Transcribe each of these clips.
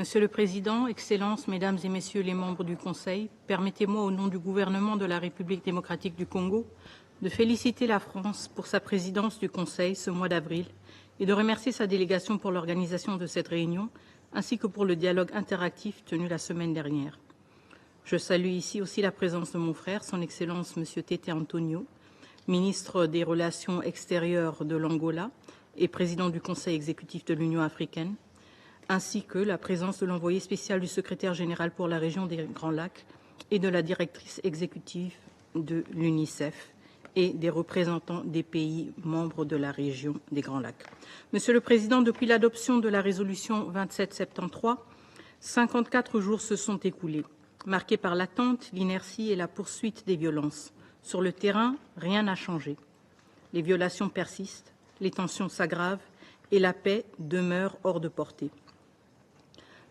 Monsieur le Président, Excellences, Mesdames et Messieurs les membres du Conseil, permettez-moi au nom du gouvernement de la République démocratique du Congo de féliciter la France pour sa présidence du Conseil ce mois d'avril et de remercier sa délégation pour l'organisation de cette réunion ainsi que pour le dialogue interactif tenu la semaine dernière. Je salue ici aussi la présence de mon frère, son Excellence Monsieur Tete Antonio, ministre des Relations extérieures de l'Angola et président du Conseil exécutif de l'Union africaine, ainsi que la présence de l'envoyé spécial du secrétaire général pour la région des Grands Lacs et de la directrice exécutive de l'UNICEF et des représentants des pays membres de la région des Grands Lacs. Monsieur le Président, depuis l'adoption de la résolution 2773, 54 jours se sont écoulés, marqués par l'attente, l'inertie et la poursuite des violences. Sur le terrain, rien n'a changé. Les violations persistent, les tensions s'aggravent et la paix demeure hors de portée.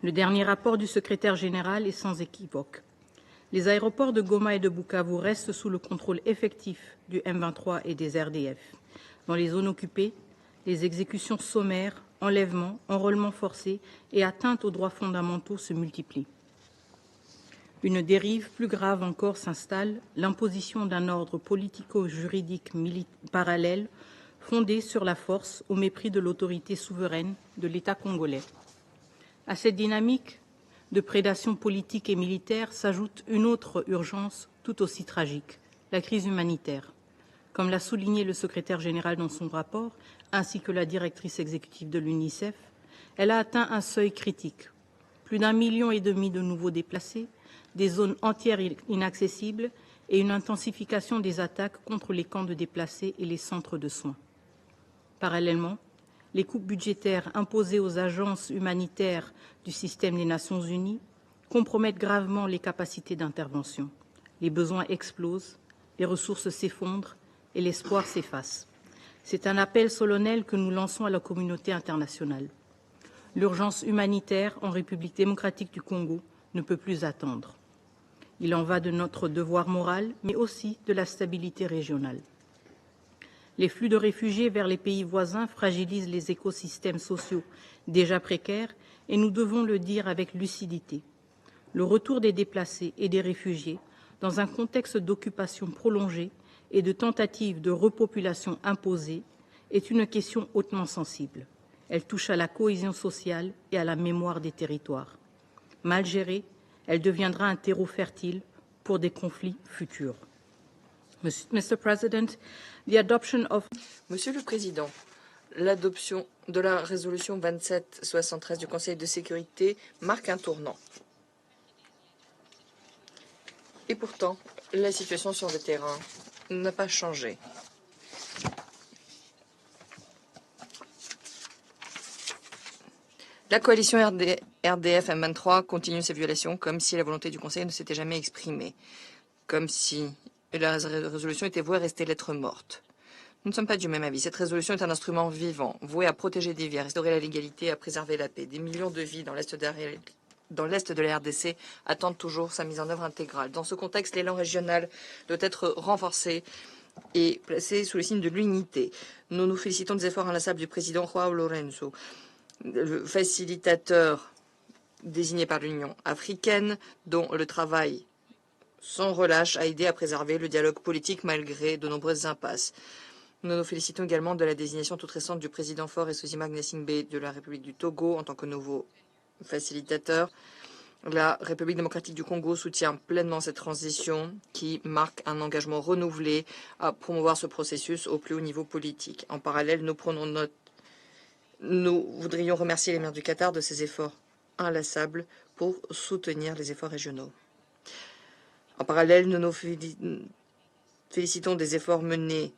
Le dernier rapport du secrétaire général est sans équivoque. Les aéroports de Goma et de Bukavu restent sous le contrôle effectif du M23 et des RDF. Dans les zones occupées, les exécutions sommaires, enlèvements, enrôlements forcés et atteintes aux droits fondamentaux se multiplient. Une dérive plus grave encore s'installe, l'imposition d'un ordre politico-juridique parallèle fondé sur la force au mépris de l'autorité souveraine de l'État congolais. À cette dynamique de prédation politique et militaire s'ajoute une autre urgence tout aussi tragique, la crise humanitaire. Comme l'a souligné le secrétaire général dans son rapport, ainsi que la directrice exécutive de l'UNICEF, elle a atteint un seuil critique. Plus d'1,5 million de nouveaux déplacés, des zones entières inaccessibles et une intensification des attaques contre les camps de déplacés et les centres de soins. Parallèlement, les coupes budgétaires imposées aux agences humanitaires du système des Nations unies compromettent gravement les capacités d'intervention. Les besoins explosent, les ressources s'effondrent et l'espoir s'efface. C'est un appel solennel que nous lançons à la communauté internationale. L'urgence humanitaire en République démocratique du Congo ne peut plus attendre. Il en va de notre devoir moral, mais aussi de la stabilité régionale. Les flux de réfugiés vers les pays voisins fragilisent les écosystèmes sociaux déjà précaires et nous devons le dire avec lucidité. Le retour des déplacés et des réfugiés, dans un contexte d'occupation prolongée et de tentatives de repopulation imposée, est une question hautement sensible. Elle touche à la cohésion sociale et à la mémoire des territoires. Mal gérée, elle deviendra un terreau fertile pour des conflits futurs. Mr. President, the adoption of... Monsieur le Président, l'adoption de la résolution 2773 du Conseil de sécurité marque un tournant. Et pourtant, la situation sur le terrain n'a pas changé. La coalition RDF M23 continue ses violations comme si la volonté du Conseil ne s'était jamais exprimée, comme si la résolution était vouée à rester lettre morte. Nous ne sommes pas du même avis. Cette résolution est un instrument vivant, voué à protéger des vies, à restaurer la légalité, à préserver la paix. Des millions de vies dans l'est de la RDC attendent toujours sa mise en œuvre intégrale. Dans ce contexte, l'élan régional doit être renforcé et placé sous le signe de l'unité. Nous nous félicitons des efforts inlassables du président João Lourenço, le facilitateur désigné par l'Union africaine, dont le travail sans relâche a aidé à préserver le dialogue politique malgré de nombreuses impasses. Nous nous félicitons également de la désignation toute récente du président Faure Essozima Gnassingbé de la République du Togo en tant que nouveau facilitateur. La République démocratique du Congo soutient pleinement cette transition qui marque un engagement renouvelé à promouvoir ce processus au plus haut niveau politique. En parallèle, nous voudrions remercier les maires du Qatar de ces efforts inlassables pour soutenir les efforts régionaux. En parallèle, nous nous félicitons des efforts menés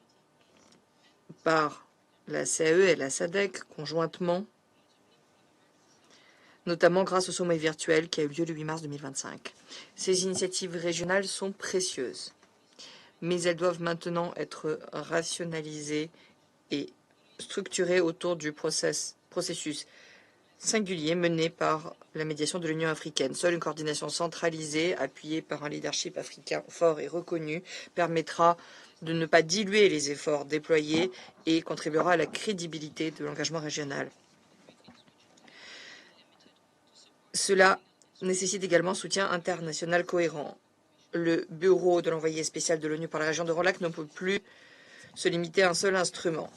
par la CAE et la SADC conjointement, notamment grâce au sommet virtuel qui a eu lieu le 8 mars 2025. Ces initiatives régionales sont précieuses, mais elles doivent maintenant être rationalisées et structurées autour du processus singulier mené par la médiation de l'Union africaine. Seule une coordination centralisée, appuyée par un leadership africain fort et reconnu, permettra de ne pas diluer les efforts déployés et contribuera à la crédibilité de l'engagement régional. Cela nécessite également un soutien international cohérent. Le bureau de l'envoyé spécial de l'ONU pour la région de Grand Lac ne peut plus se limiter à un seul instrument.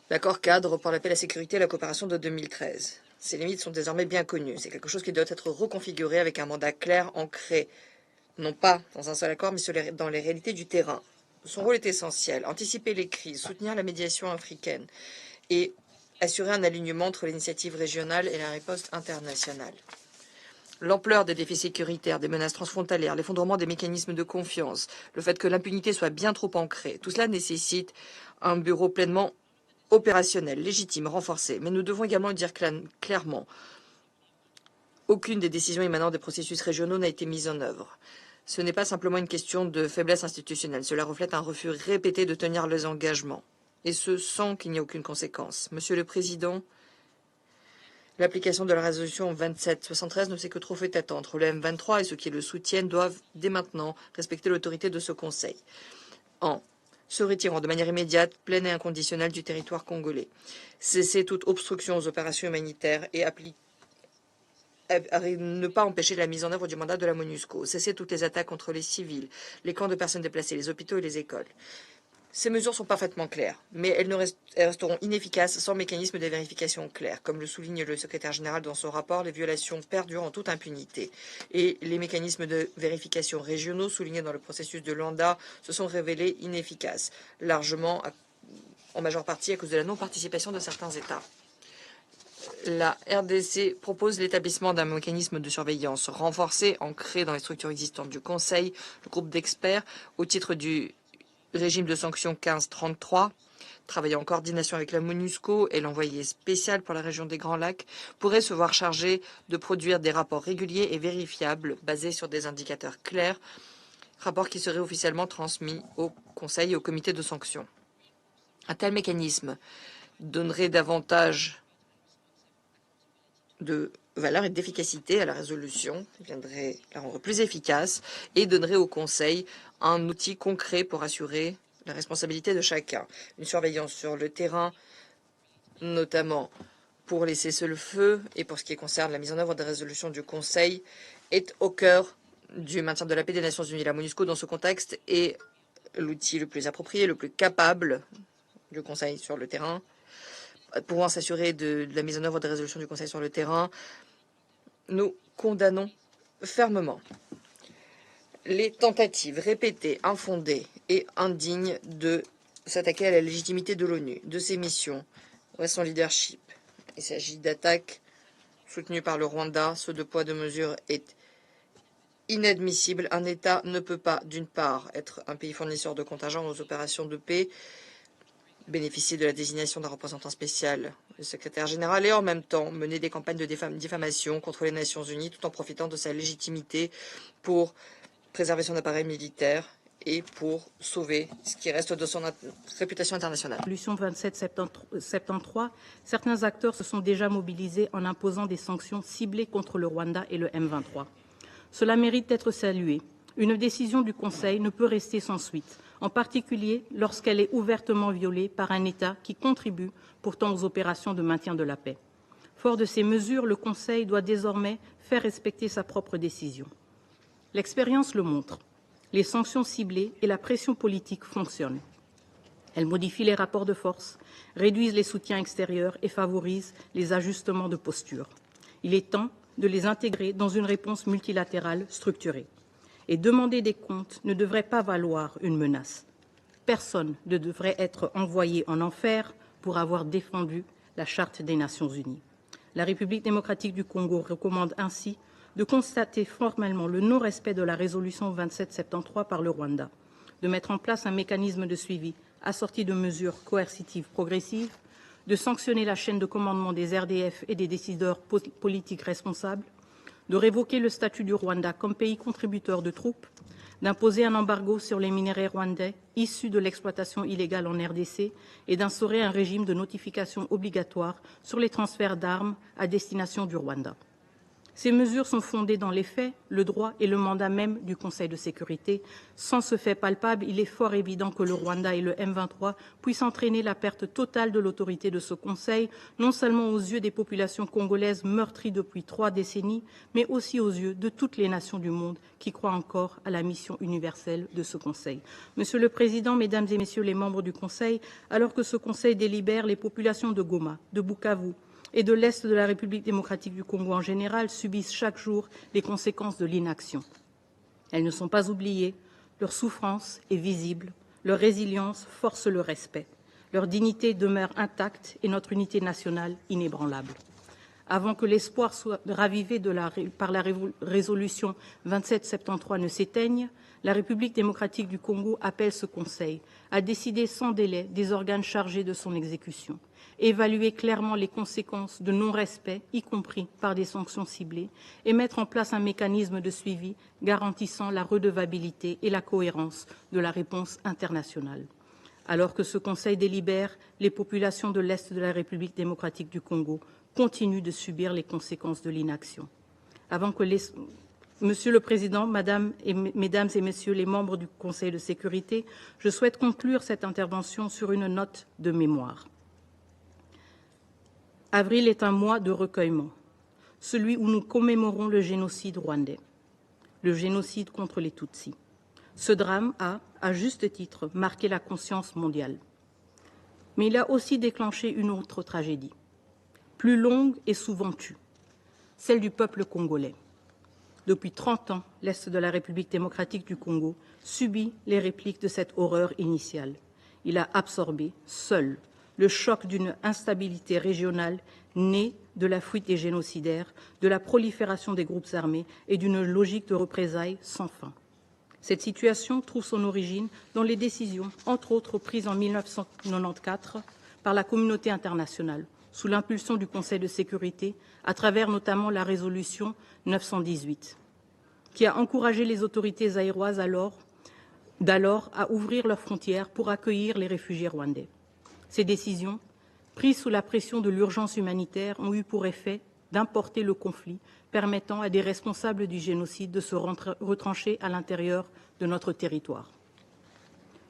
L'accord cadre pour la paix, la sécurité et la coopération de 2013. Ces limites sont désormais bien connues. C'est quelque chose qui doit être reconfiguré avec un mandat clair, ancré, non pas dans un seul accord, mais dans les réalités du terrain. Son rôle est essentiel. Anticiper les crises, soutenir la médiation africaine et assurer un alignement entre l'initiative régionale et la riposte internationale. L'ampleur des défis sécuritaires, des menaces transfrontalières, l'effondrement des mécanismes de confiance, le fait que l'impunité soit bien trop ancrée, tout cela nécessite un bureau pleinement opérationnel, légitime, renforcé. Mais nous devons également le dire clairement. Aucune des décisions émanant des processus régionaux n'a été mise en œuvre. Ce n'est pas simplement une question de faiblesse institutionnelle. Cela reflète un refus répété de tenir les engagements. Et ce, sans qu'il n'y ait aucune conséquence. Monsieur le Président, l'application de la résolution 2773 ne s'est que trop fait attendre. Le M23 et ceux qui le soutiennent doivent, dès maintenant, respecter l'autorité de ce Conseil. En se retirant de manière immédiate, pleine et inconditionnelle du territoire congolais. Cesser toute obstruction aux opérations humanitaires et ne pas empêcher la mise en œuvre du mandat de la MONUSCO. Cesser toutes les attaques contre les civils, les camps de personnes déplacées, les hôpitaux et les écoles. Ces mesures sont parfaitement claires, mais elles resteront inefficaces sans mécanisme de vérification clair. Comme le souligne le secrétaire général dans son rapport, les violations perdurent en toute impunité. Et les mécanismes de vérification régionaux soulignés dans le processus de Luanda se sont révélés inefficaces, largement en majeure partie à cause de la non-participation de certains États. La RDC propose l'établissement d'un mécanisme de surveillance renforcé, ancré dans les structures existantes du Conseil, le groupe d'experts, au titre du régime de sanctions 1533, travaillant en coordination avec la MONUSCO et l'envoyé spécial pour la région des Grands Lacs, pourrait se voir chargé de produire des rapports réguliers et vérifiables basés sur des indicateurs clairs, rapports qui seraient officiellement transmis au Conseil et au comité de sanctions. Un tel mécanisme donnerait davantage de valeur et d'efficacité à la résolution, viendrait la rendre plus efficace et donnerait au Conseil un outil concret pour assurer la responsabilité de chacun. Une surveillance sur le terrain, notamment pour les cessez-le-feu et pour ce qui concerne la mise en œuvre des résolutions du Conseil, est au cœur du maintien de la paix des Nations Unies. La MONUSCO, dans ce contexte, est l'outil le plus approprié, le plus capable du Conseil sur le terrain, pouvant s'assurer de la mise en œuvre des résolutions du Conseil sur le terrain. Nous condamnons fermement les tentatives répétées, infondées et indignes de s'attaquer à la légitimité de l'ONU, de ses missions, à son leadership. Il s'agit d'attaques soutenues par le Rwanda. Ce deux poids, deux mesures est inadmissible. Un État ne peut pas, d'une part, être un pays fournisseur de contingents aux opérations de paix, bénéficier de la désignation d'un représentant spécial, le secrétaire général, et en même temps mener des campagnes de diffamation contre les Nations Unies tout en profitant de sa légitimité pour préserver son appareil militaire et pour sauver ce qui reste de son réputation internationale. Résolution 2773, certains acteurs se sont déjà mobilisés en imposant des sanctions ciblées contre le Rwanda et le M23. Cela mérite d'être salué. Une décision du Conseil ne peut rester sans suite, en particulier lorsqu'elle est ouvertement violée par un État qui contribue pourtant aux opérations de maintien de la paix. Fort de ces mesures, le Conseil doit désormais faire respecter sa propre décision. L'expérience le montre. Les sanctions ciblées et la pression politique fonctionnent. Elles modifient les rapports de force, réduisent les soutiens extérieurs et favorisent les ajustements de posture. Il est temps de les intégrer dans une réponse multilatérale structurée. Et demander des comptes ne devrait pas valoir une menace. Personne ne devrait être envoyé en enfer pour avoir défendu la Charte des Nations Unies. La République démocratique du Congo recommande ainsi de constater formellement le non-respect de la résolution 2773 par le Rwanda, de mettre en place un mécanisme de suivi assorti de mesures coercitives progressives, de sanctionner la chaîne de commandement des RDF et des décideurs politiques responsables, de révoquer le statut du Rwanda comme pays contributeur de troupes, d'imposer un embargo sur les minerais rwandais issus de l'exploitation illégale en RDC et d'instaurer un régime de notification obligatoire sur les transferts d'armes à destination du Rwanda. Ces mesures sont fondées dans les faits, le droit et le mandat même du Conseil de sécurité. Sans ce fait palpable, il est fort évident que le Rwanda et le M23 puissent entraîner la perte totale de l'autorité de ce Conseil, non seulement aux yeux des populations congolaises meurtries depuis 3 décennies, mais aussi aux yeux de toutes les nations du monde qui croient encore à la mission universelle de ce Conseil. Monsieur le Président, Mesdames et Messieurs les membres du Conseil, alors que ce Conseil délibère, les populations de Goma, de Bukavu, et de l'Est de la République démocratique du Congo en général subissent chaque jour les conséquences de l'inaction. Elles ne sont pas oubliées, leur souffrance est visible, leur résilience force le respect, leur dignité demeure intacte et notre unité nationale inébranlable. Avant que l'espoir soit ravivé par la résolution 2773 ne s'éteigne, la République démocratique du Congo appelle ce Conseil à décider sans délai des organes chargés de son exécution, évaluer clairement les conséquences de non-respect, y compris par des sanctions ciblées, et mettre en place un mécanisme de suivi garantissant la redevabilité et la cohérence de la réponse internationale. Alors que ce Conseil délibère, les populations de l'Est de la République démocratique du Congo continuent de subir les conséquences de l'inaction. Monsieur le Président, Mesdames et Messieurs les membres du Conseil de sécurité, je souhaite conclure cette intervention sur une note de mémoire. Avril est un mois de recueillement, celui où nous commémorons le génocide rwandais, le génocide contre les Tutsis. Ce drame a, à juste titre, marqué la conscience mondiale. Mais il a aussi déclenché une autre tragédie, plus longue et souvent tue, celle du peuple congolais. Depuis 30 ans, l'Est de la République démocratique du Congo subit les répliques de cette horreur initiale. Il a absorbé, seul, le choc d'une instabilité régionale née de la fuite des génocidaires, de la prolifération des groupes armés et d'une logique de représailles sans fin. Cette situation trouve son origine dans les décisions, entre autres prises en 1994 par la communauté internationale, sous l'impulsion du Conseil de sécurité, à travers notamment la résolution 918, qui a encouragé les autorités zaïroises d'alors à ouvrir leurs frontières pour accueillir les réfugiés rwandais. Ces décisions, prises sous la pression de l'urgence humanitaire, ont eu pour effet d'importer le conflit, permettant à des responsables du génocide de se retrancher à l'intérieur de notre territoire.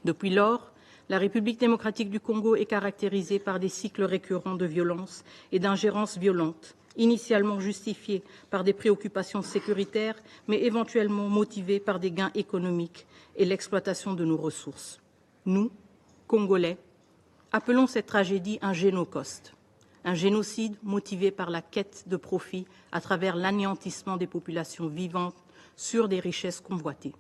Depuis lors, la République démocratique du Congo est caractérisée par des cycles récurrents de violence et d'ingérences violentes, initialement justifiées par des préoccupations sécuritaires, mais éventuellement motivées par des gains économiques et l'exploitation de nos ressources. Nous, Congolais, appelons cette tragédie un génocide, un génocide motivé par la quête de profit à travers l'anéantissement des populations vivantes sur des richesses convoitées.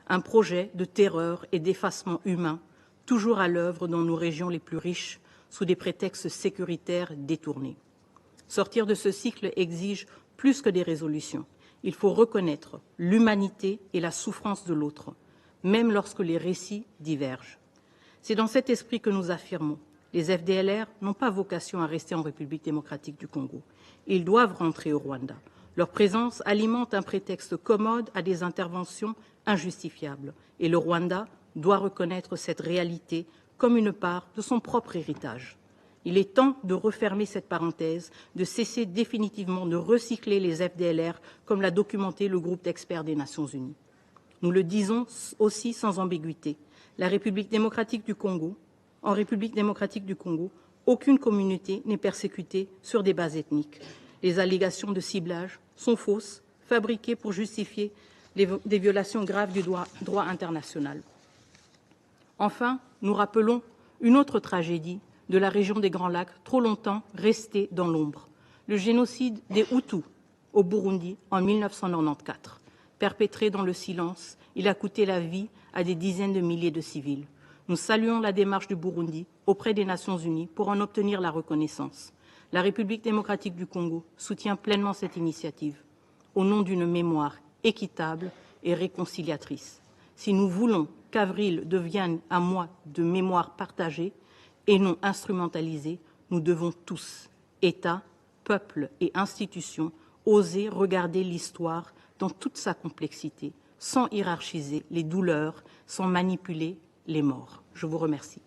Un projet de terreur et d'effacement humain, toujours à l'œuvre dans nos régions les plus riches, sous des prétextes sécuritaires détournés. Sortir de ce cycle exige plus que des résolutions. Il faut reconnaître l'humanité et la souffrance de l'autre, même lorsque les récits divergent. C'est dans cet esprit que nous affirmons. Les FDLR n'ont pas vocation à rester en République démocratique du Congo. Ils doivent rentrer au Rwanda. Leur présence alimente un prétexte commode à des interventions injustifiables. Et le Rwanda doit reconnaître cette réalité comme une part de son propre héritage. Il est temps de refermer cette parenthèse, de cesser définitivement de recycler les FDLR comme l'a documenté le groupe d'experts des Nations Unies. Nous le disons aussi sans ambiguïté. La République démocratique du Congo, en République démocratique du Congo, aucune communauté n'est persécutée sur des bases ethniques. Les allégations de ciblage sont fausses, fabriquées pour justifier des violations graves du droit international. Enfin, nous rappelons une autre tragédie de la région des Grands Lacs, trop longtemps restée dans l'ombre. Le génocide des Hutus au Burundi en 1994. Perpétré dans le silence, il a coûté la vie à des dizaines de milliers de civils. Nous saluons la démarche du Burundi auprès des Nations Unies pour en obtenir la reconnaissance. La République démocratique du Congo soutient pleinement cette initiative, au nom d'une mémoire équitable et réconciliatrice. Si nous voulons qu'avril devienne un mois de mémoire partagée et non instrumentalisée, nous devons tous, États, peuples et institutions, oser regarder l'histoire dans toute sa complexité, sans hiérarchiser les douleurs, sans manipuler les morts. Je vous remercie.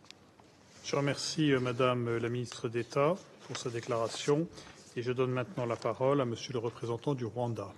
Je remercie Madame la ministre d'État pour sa déclaration. Je donne maintenant la parole à Monsieur le représentant du Rwanda.